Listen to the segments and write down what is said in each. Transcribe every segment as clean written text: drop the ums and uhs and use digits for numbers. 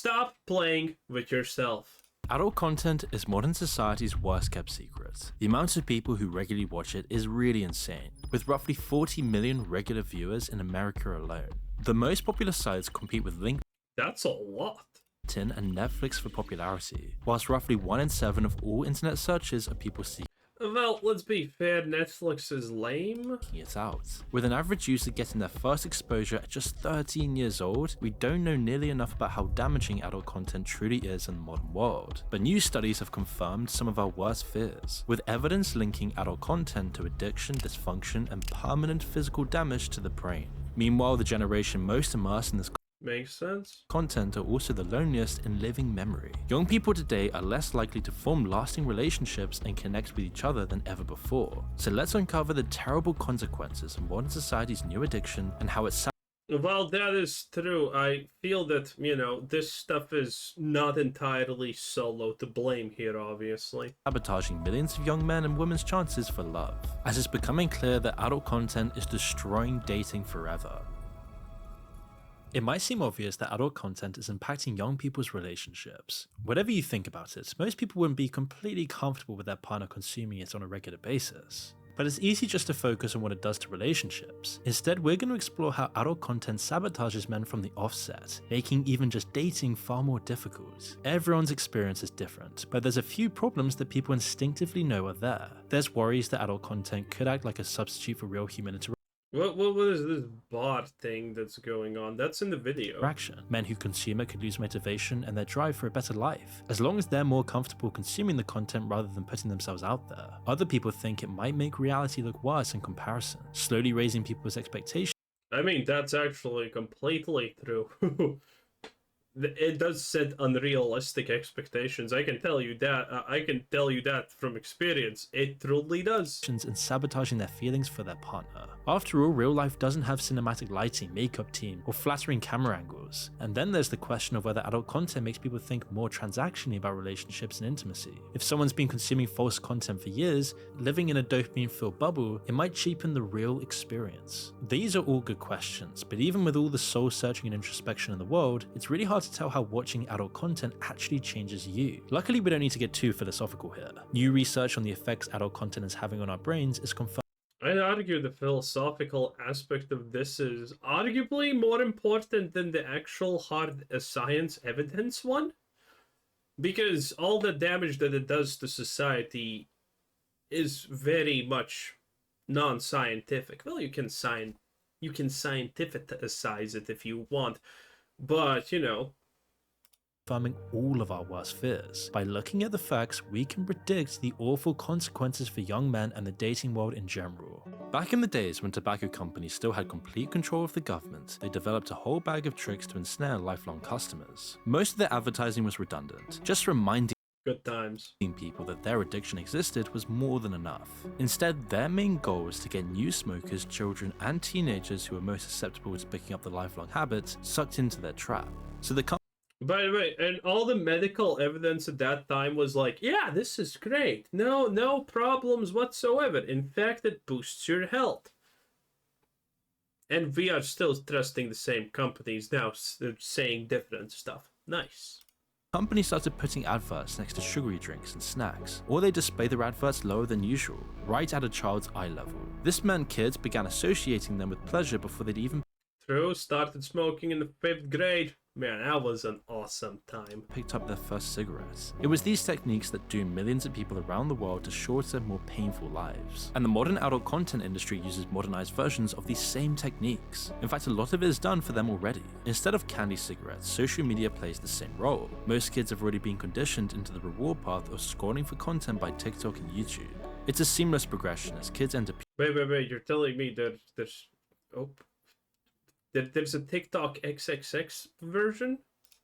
Stop playing with yourself. Adult content is modern society's worst kept secret. The amount of people who regularly watch it is really insane, with roughly 40 million regular viewers in America alone. The most popular sites compete with LinkedIn That's a lot. and Netflix for popularity, whilst roughly 1 in 7 of all internet searches are people seeking Well, let's be fair, Netflix is lame. it out. With an average user getting their first exposure at just 13 years old, we don't know nearly enough about how damaging adult content truly is in the modern world. But new studies have confirmed some of our worst fears, with evidence linking adult content to addiction, dysfunction, and permanent physical damage to the brain. Meanwhile, the generation most immersed in this Makes sense. content are also the loneliest in living memory. Young people today are less likely to form lasting relationships and connect with each other than ever before. So let's uncover the terrible consequences of modern society's new addiction and how it's Well, that is true. I feel that, this stuff is not entirely Solo to blame here, obviously. sabotaging millions of young men and women's chances for love, as it's becoming clear that adult content is destroying dating forever. It might seem obvious that adult content is impacting young people's relationships. Whatever you think about it, most people wouldn't be completely comfortable with their partner consuming it on a regular basis. But it's easy just to focus on what it does to relationships. Instead, we're going to explore how adult content sabotages men from the offset, making even just dating far more difficult. Everyone's experience is different, but there's a few problems that people instinctively know are there. There's worries that adult content could act like a substitute for real human interaction. What is this bot thing that's going on? That's in the video. Men who consume it could lose motivation and their drive for a better life, as long as they're more comfortable consuming the content rather than putting themselves out there. Other people think it might make reality look worse in comparison, slowly raising people's expectations. I mean, that's actually completely true. It does set unrealistic expectations. I can tell you that from experience. It truly does. And sabotaging their feelings for their partner. After all, real life doesn't have cinematic lighting, makeup team, or flattering camera angles. And then there's the question of whether adult content makes people think more transactionally about relationships and intimacy. If someone's been consuming false content for years, living in a dopamine-filled bubble, it might cheapen the real experience. These are all good questions, but even with all the soul-searching and introspection in the world, it's really hard to tell how watching adult content actually changes you. Luckily, we don't need to get too philosophical here. New research on the effects adult content is having on our brains is confirmed. I'd argue the philosophical aspect of this is arguably more important than the actual hard science evidence one. Because all the damage that it does to society is very much non-scientific. Well, you can scientificize it if you want, but confirming all of our worst fears. By looking at the facts, we can predict the awful consequences for young men and the dating world in general. Back in the days when tobacco companies still had complete control of the government, they developed a whole bag of tricks to ensnare lifelong customers. Most of their advertising was redundant, just reminding good times. People that their addiction existed was more than enough. Instead, their main goal was to get new smokers, children, and teenagers who were most susceptible to picking up the lifelong habits sucked into their trap. So the By the way, and all the medical evidence at that time was like, yeah, this is great. No problems whatsoever. In fact, it boosts your health. And we are still trusting the same companies now, they're saying different stuff. Nice. company started putting adverts next to sugary drinks and snacks, or they display their adverts lower than usual, right at a child's eye level. This meant kids began associating them with pleasure before they'd even started smoking in the 5th grade. Man, that was an awesome time. Picked up their first cigarettes. It was these techniques that doomed millions of people around the world to shorter, more painful lives. And the modern adult content industry uses modernized versions of these same techniques. In fact, a lot of it is done for them already. Instead of candy cigarettes, social media plays the same role. Most kids have already been conditioned into the reward path of scrolling for content by TikTok and YouTube. It's a seamless progression as kids enter Wait, you're telling me that there's a TikTok XXX version?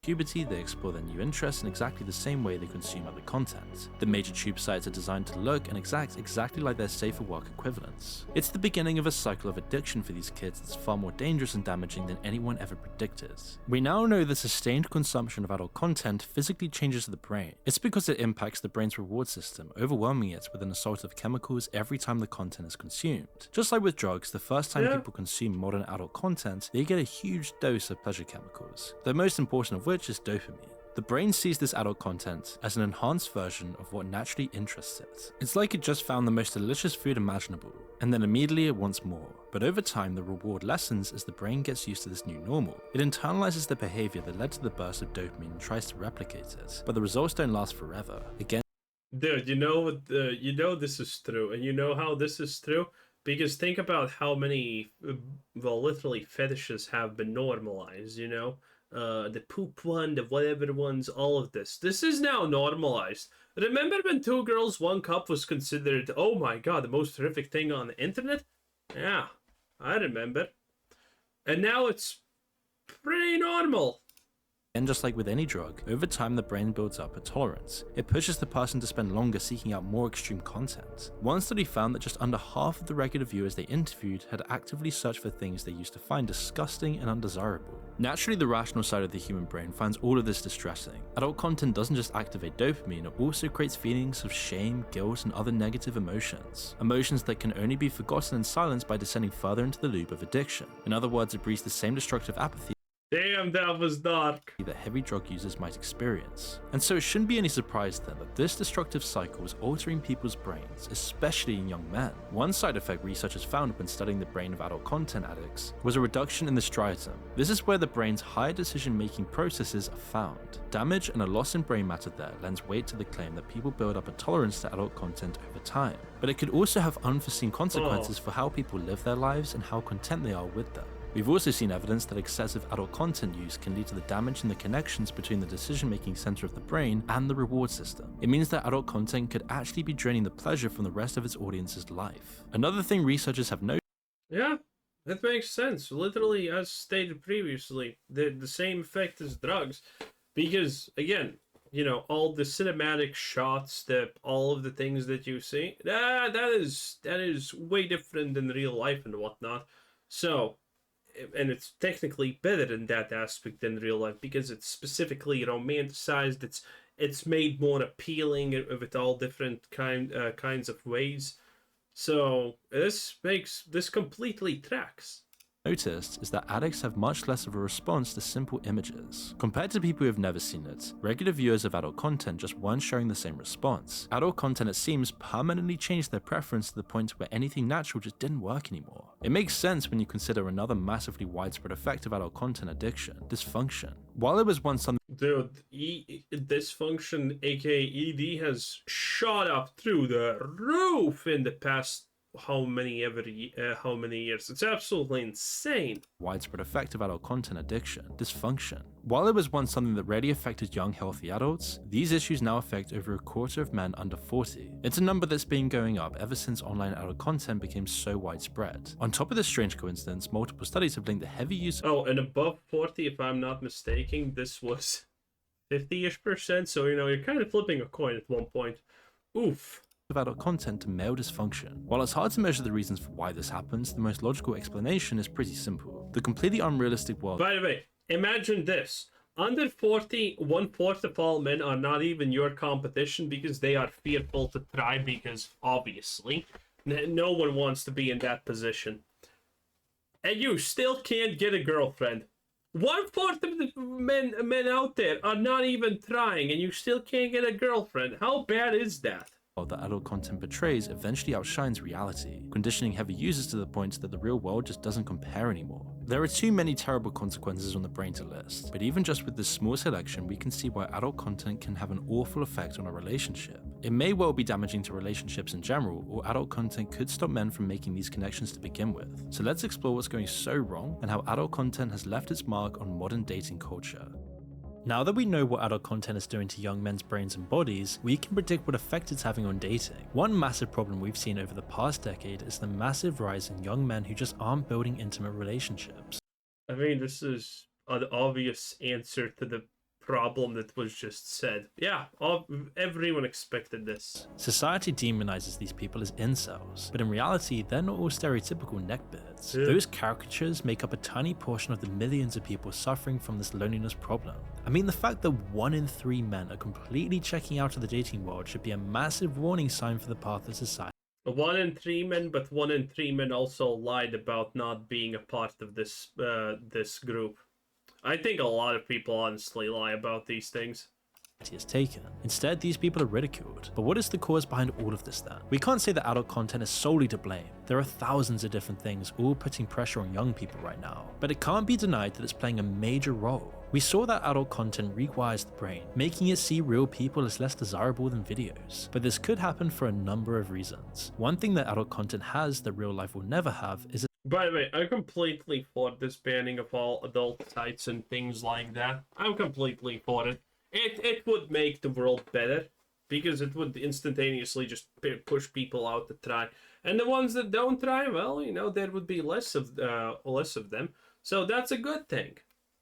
puberty, they explore their new interests in exactly the same way they consume other content. The major tube sites are designed to look and act exactly like their safer work equivalents. It's the beginning of a cycle of addiction for these kids that's far more dangerous and damaging than anyone ever predicted. We now know that sustained consumption of adult content physically changes the brain. It's because it impacts the brain's reward system, overwhelming it with an assault of chemicals every time the content is consumed. Just like with drugs, the first time people consume modern adult content, they get a huge dose of pleasure chemicals, the most important of which which is dopamine. The brain sees this adult content as an enhanced version of what naturally interests it. It's like it just found the most delicious food imaginable, and then immediately it wants more. But over time, the reward lessens as the brain gets used to this new normal. It internalizes the behavior that led to the burst of dopamine and tries to replicate it, but the results don't last forever. Again, dude, you know this is true, and you know how this is true? Because think about how many, well, literally fetishes have been normalized, you know? The poop one, the whatever ones, all of this. This is now normalized. Remember when 2 girls, 1 cup was considered, oh my god, the most horrific thing on the internet? Yeah, I remember. And now it's pretty normal. and just like with any drug, over time the brain builds up a tolerance. It pushes the person to spend longer seeking out more extreme content. One study found that just under half of the regular viewers they interviewed had actively searched for things they used to find disgusting and undesirable. Naturally, the rational side of the human brain finds all of this distressing. Adult content doesn't just activate dopamine, it also creates feelings of shame, guilt, and other negative emotions. Emotions that can only be forgotten and silenced by descending further into the loop of addiction. In other words, it breeds the same destructive apathy Damn, that was dark. that heavy drug users might experience. And so it shouldn't be any surprise then that this destructive cycle is altering people's brains, especially in young men. One side effect researchers found when studying the brain of adult content addicts was a reduction in the striatum. This is where the brain's higher decision-making processes are found. Damage and a loss in brain matter there lends weight to the claim that people build up a tolerance to adult content over time. But it could also have unforeseen consequences for how people live their lives and how content they are with them. We've also seen evidence that excessive adult content use can lead to the damage in the connections between the decision-making center of the brain and the reward system. It means that adult content could actually be draining the pleasure from the rest of its audience's life. Another thing researchers have noticed. Yeah, that makes sense. Literally, as stated previously, the same effect as drugs. Because, again, you know, all the cinematic shots, all of the things that you see, that is way different than real life and whatnot. So, and it's technically better in that aspect than real life because it's specifically romanticized. It's made more appealing with all different kinds of ways. So this completely tracks. Noticed is that addicts have much less of a response to simple images. Compared to people who have never seen it, regular viewers of adult content just weren't showing the same response. Adult content, it seems, permanently changed their preference to the point where anything natural just didn't work anymore. It makes sense when you consider another massively widespread effect of adult content addiction, dysfunction. While it was once something Dude, dysfunction, aka ED, has shot up through the roof in the past how many years. It's absolutely insane. widespread effect of adult content addiction, dysfunction. While it was once something that rarely affected young, healthy adults, these issues now affect over a quarter of men under 40. It's a number that's been going up ever since online adult content became so widespread. On top of this strange coincidence, multiple studies have linked the heavy use and above 40, if I'm not mistaken, this was 50-ish%, so you know, you're kind of flipping a coin at one point. Oof. of adult content to male dysfunction. While it's hard to measure the reasons for why this happens, the most logical explanation is pretty simple. The completely unrealistic world. By the way, imagine this. Under 40, 1/4 of all men are not even your competition because they are fearful to try because, obviously, no one wants to be in that position. And you still can't get a girlfriend. 1/4 of the men out there are not even trying and you still can't get a girlfriend. How bad is that? that adult content portrays eventually outshines reality, conditioning heavy users to the point that the real world just doesn't compare anymore. There are too many terrible consequences on the brain to list, but even just with this small selection, we can see why adult content can have an awful effect on a relationship. It may well be damaging to relationships in general, or adult content could stop men from making these connections to begin with. So let's explore what's going so wrong and how adult content has left its mark on modern dating culture. Now that we know what adult content is doing to young men's brains and bodies, we can predict what effect it's having on dating. One massive problem we've seen over the past decade is the massive rise in young men who just aren't building intimate relationships. I mean, this is an obvious answer to the problem that was just said. Yeah, everyone expected this. Society demonizes these people as incels, but in reality, they're not all stereotypical neckbeards. Yeah. Those caricatures make up a tiny portion of the millions of people suffering from this loneliness problem. I mean, the fact that 1 in 3 men are completely checking out of the dating world should be a massive warning sign for the path of society. 1 in 3 men, but 1 in 3 men also lied about not being a part of this group. I think a lot of people honestly lie about these things. Is taken. Instead, these people are ridiculed. But what is the cause behind all of this then? We can't say that adult content is solely to blame. There are thousands of different things all putting pressure on young people right now. But it can't be denied that it's playing a major role. We saw that adult content rewires the brain, making it see real people as less desirable than videos. But this could happen for a number of reasons. One thing that adult content has that real life will never have is By the way, I'm completely for this banning of all adult sites and things like that. I'm completely for it. It would make the world better, because it would instantaneously just push people out to try. And the ones that don't try, well, you know, there would be less of them. So that's a good thing.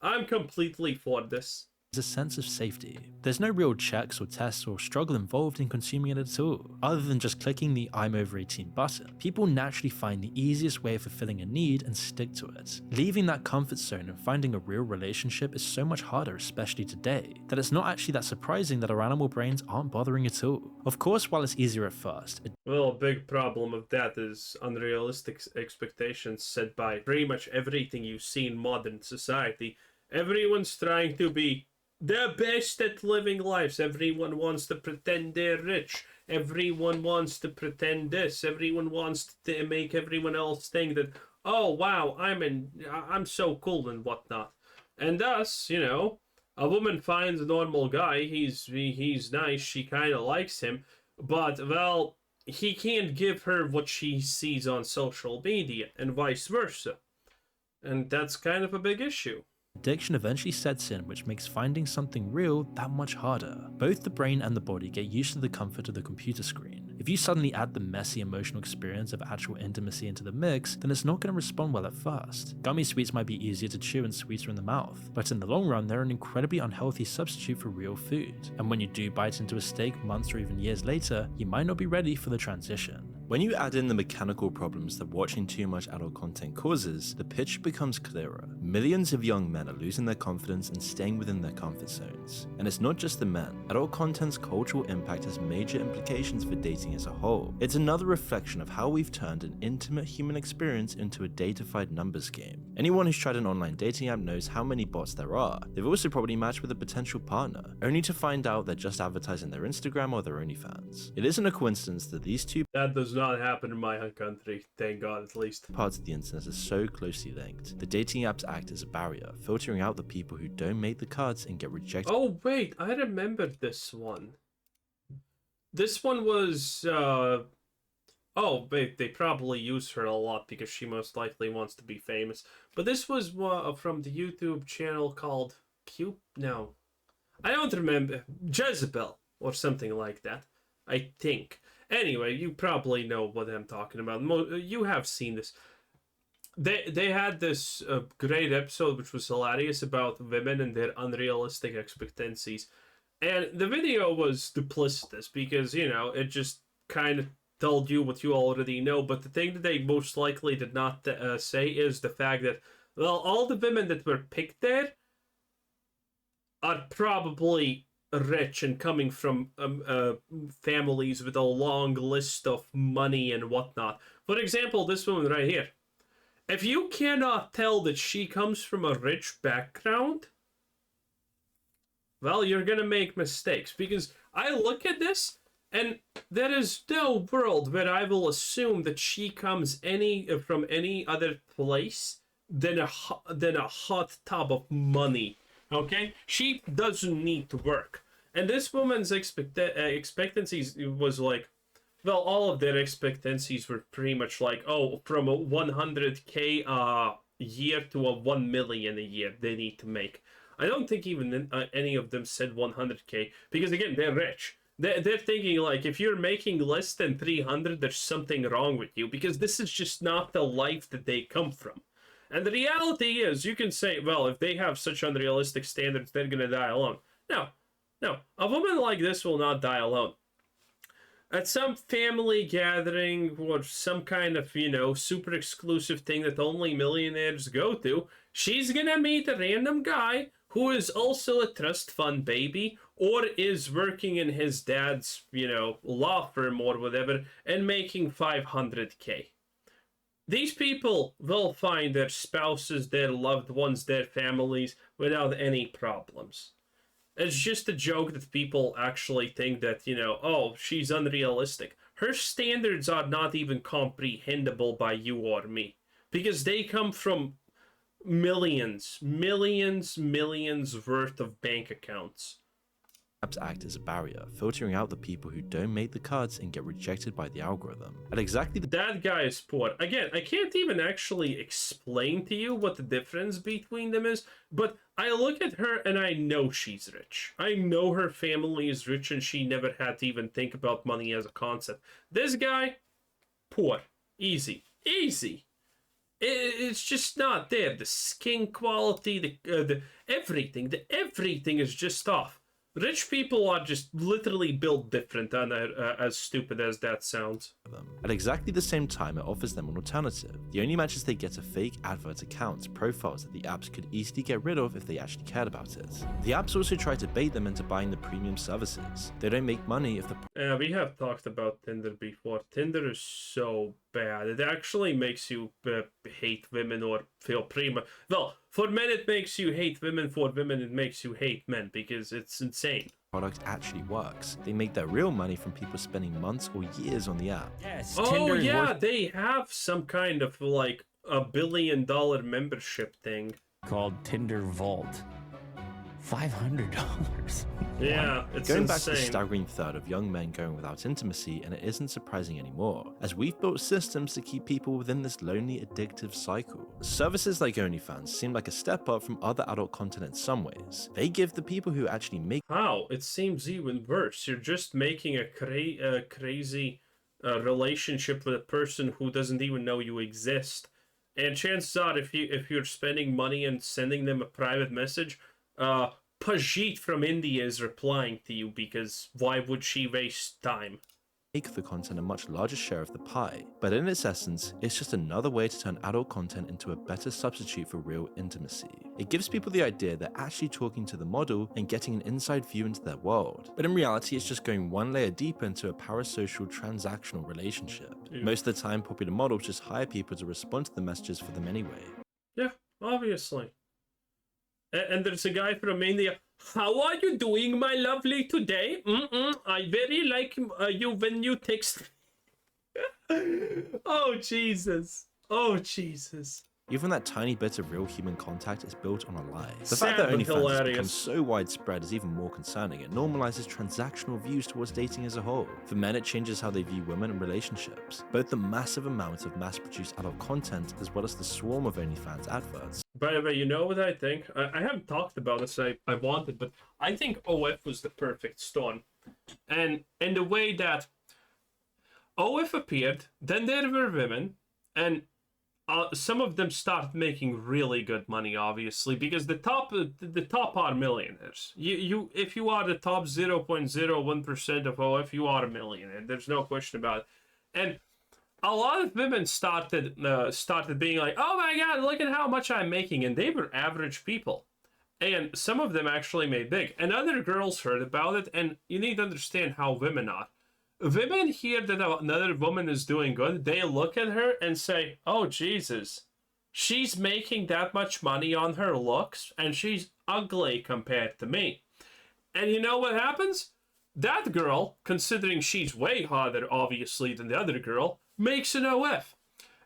I'm completely for this. a sense of safety. There's no real checks or tests or struggle involved in consuming it at all, other than just clicking the I'm over 18 button. People naturally find the easiest way of fulfilling a need and stick to it. Leaving that comfort zone and finding a real relationship is so much harder, especially today, that it's not actually that surprising that our animal brains aren't bothering at all. Of course, while it's easier at first, Well, a big problem of that is unrealistic expectations set by pretty much everything you see in modern society. Everyone's trying to be the best at living lives. Everyone wants to pretend they're rich. Everyone wants to pretend this. Everyone wants to make everyone else think that, oh wow, I'm so cool and whatnot. And thus, you know, a woman finds a normal guy. He's nice. She kind of likes him, but well, he can't give her what she sees on social media, and vice versa. And that's kind of a big issue. addiction eventually sets in, which makes finding something real that much harder. Both the brain and the body get used to the comfort of the computer screen. If you suddenly add the messy emotional experience of actual intimacy into the mix, then it's not going to respond well at first. Gummy sweets might be easier to chew and sweeter in the mouth, but in the long run they're an incredibly unhealthy substitute for real food. And when you do bite into a steak months or even years later, you might not be ready for the transition. When you add in the mechanical problems that watching too much adult content causes, the picture becomes clearer. Millions of young men are losing their confidence and staying within their comfort zones. And it's not just the men. Adult content's cultural impact has major implications for dating as a whole. It's another reflection of how we've turned an intimate human experience into a datafied numbers game. Anyone who's tried an online dating app knows how many bots there are. They've also probably matched with a potential partner, only to find out they're just advertising their Instagram or their OnlyFans. It isn't a coincidence that these two That does not happen in my country, thank God, at least. parts of the internet are so closely linked. The dating apps act as a barrier, filtering out the people who don't make the cuts and get rejected. Oh wait, I remember this one. This one was oh, they probably use her a lot because she most likely wants to be famous. But this was from the YouTube channel called No, I don't remember. Jezebel or something like that, I think. Anyway, you probably know what I'm talking about. You have seen this. They had this great episode which was hilarious about women and their unrealistic expectancies. And the video was duplicitous because, you know, it just kind of told you what you already know. But the thing that they most likely did not say is the fact that, well, all the women that were picked there are probably rich and coming from families with a long list of money and whatnot. For example, this woman right here. If you cannot tell that she comes from a rich background, well, you're gonna make mistakes. Because I look at this, and there is no world where I will assume that she comes from any other place than a hot tub of money. Okay? She doesn't need to work. And this woman's expectancies was like, well, all of their expectancies were pretty much like, oh, from a 100k a year to a 1 million a year they need to make. I don't think even any of them said 100k, because again, they're rich. They're thinking like, if you're making less than 300, there's something wrong with you, because this is just not the life that they come from. And the reality is, you can say, well, if they have such unrealistic standards, they're gonna die alone. No, a woman like this will not die alone. At some family gathering or some kind of, you know, super exclusive thing that only millionaires go to, she's gonna meet a random guy who is also a trust fund baby or is working in his dad's, you know, law firm or whatever and making 500k. these people will find their spouses, their loved ones, their families without any problems. It's just a joke that people actually think that, oh, she's unrealistic. Her standards are not even comprehensible by you or me because they come from millions worth of bank accounts. Apps act as a barrier, filtering out the people who don't make the cuts and get rejected by the algorithm. At exactly that guy is poor. Again, I can't even actually explain to you what the difference between them is, but I look at her and I know she's rich. I know her family is rich and she never had to even think about money as a concept. This guy, poor. Easy. It's just not there. The skin quality, the everything is just off. Rich people are just literally built different, and as stupid as that sounds. At exactly the same time, it offers them an alternative. The only matches they get are fake advert accounts, profiles that the apps could easily get rid of if they actually cared about it. The apps also try to bait them into buying the premium services. They don't make money if the we have talked about Tinder before. Tinder is so bad. It actually makes you hate women or feel prima. Well, for men it makes you hate women. For women it makes you hate men because it's insane. Product actually works. They make their real money from people spending months or years on the app. Yes. Oh yeah, they have some kind of like $1 billion membership thing called Tinder Vault. $500. Yeah, it's going insane. back to the staggering third of young men going without intimacy, and it isn't surprising anymore, as we've built systems to keep people within this lonely, addictive cycle. Services like OnlyFans seem like a step up from other adult content in some ways. They give the people who actually make How? It seems even worse. You're just making a crazy relationship with a person who doesn't even know you exist. And chances are, if you're spending money and sending them a private message, Pajit from India is replying to you because why would she waste time? make the content a much larger share of the pie, but in its essence, it's just another way to turn adult content into a better substitute for real intimacy. It gives people the idea they're actually talking to the model and getting an inside view into their world, but in reality it's just going one layer deeper into a parasocial transactional relationship. Most of the time, popular models just hire people to respond to the messages for them anyway. Yeah, obviously. And there's a guy from India. How are you doing, my lovely, today? I very like you when you text. Oh, Jesus. Oh, Jesus. Even that tiny bit of real human contact is built on a lie. The Sad fact that but OnlyFans has hilarious. become so widespread is even more concerning. It normalizes transactional views towards dating as a whole. For men, it changes how they view women and relationships. Both the massive amount of mass-produced adult content as well as the swarm of OnlyFans adverts. By the way, you know what I think? I haven't talked about this, I wanted, but I think OF was the perfect storm. And in the way that OF appeared, then there were women, and some of them start making really good money, obviously, because the top are millionaires. You if you are the top 0.01% of OF, you are a millionaire. There's no question about it. And a lot of women started being like, oh my god, look at how much I'm making, and they were average people. And some of them actually made big. And other girls heard about it, and you need to understand how women are. Women hear that another woman is doing good, they look at her and say, oh Jesus, she's making that much money on her looks, and she's ugly compared to me. And you know what happens? That girl, considering she's way hotter, obviously, than the other girl, makes an OF.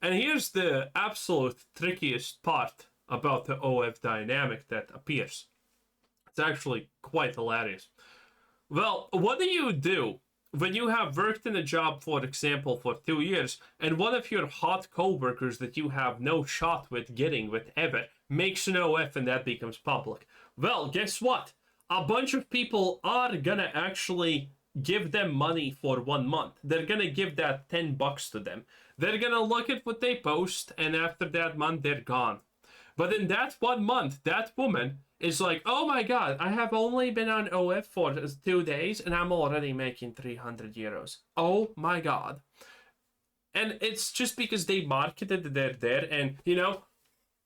And here's the absolute trickiest part about the OF dynamic that appears. It's actually quite hilarious. Well, what do you do when you have worked in a job, for example, for 2 years, and one of your hot co-workers that you have no shot with getting with ever makes an OF and that becomes public? Well, guess what? A bunch of people are gonna actually give them money for 1 month. They're gonna give that $10 to them. They're gonna look at what they post, and after that month, they're gone. But in that 1 month, that woman is like, oh my god, I have only been on OF for 2 days, and I'm already making 300 euros. Oh my god. And it's just because they marketed that they're there, and, you know,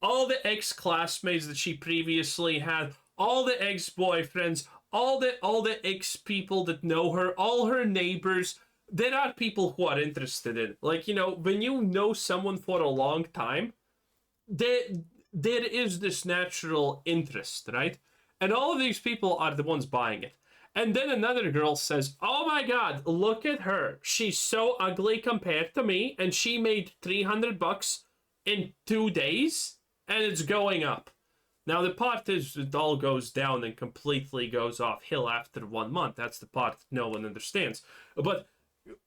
all the ex-classmates that she previously had, all the ex-boyfriends, all the ex-people that know her, all her neighbors, there are people who are interested in, like, you know, when you know someone for a long time, there is this natural interest, right? And all of these people are the ones buying it. And then another girl says, "Oh my god, look at her. She's so ugly compared to me, and she made $300 in 2 days, and it's going up." Now the part is it all goes down and completely goes off hill after 1 month. That's the part no one understands. But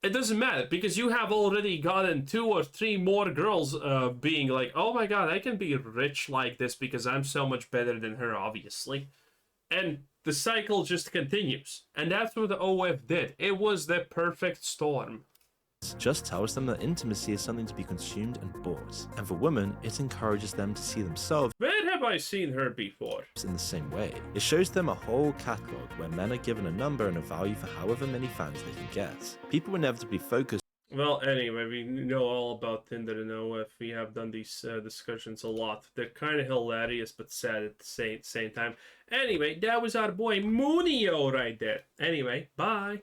it doesn't matter because you have already gotten 2 or 3 more girls being like, "Oh my god, I can be rich like this because I'm so much better than her, obviously." And the cycle just continues. And that's what the OF did. It was the perfect storm. Just tells them that intimacy is something to be consumed and bought. And for women, it encourages them to see themselves Where have I seen her before? in the same way. It shows them a whole catalogue where men are given a number and a value for however many fans they can get. People inevitably focus Well, anyway, we know all about Tinder and OF. We have done these discussions a lot. They're kind of hilarious but sad at the same time. Anyway, that was our boy Moonio right there. Anyway, bye.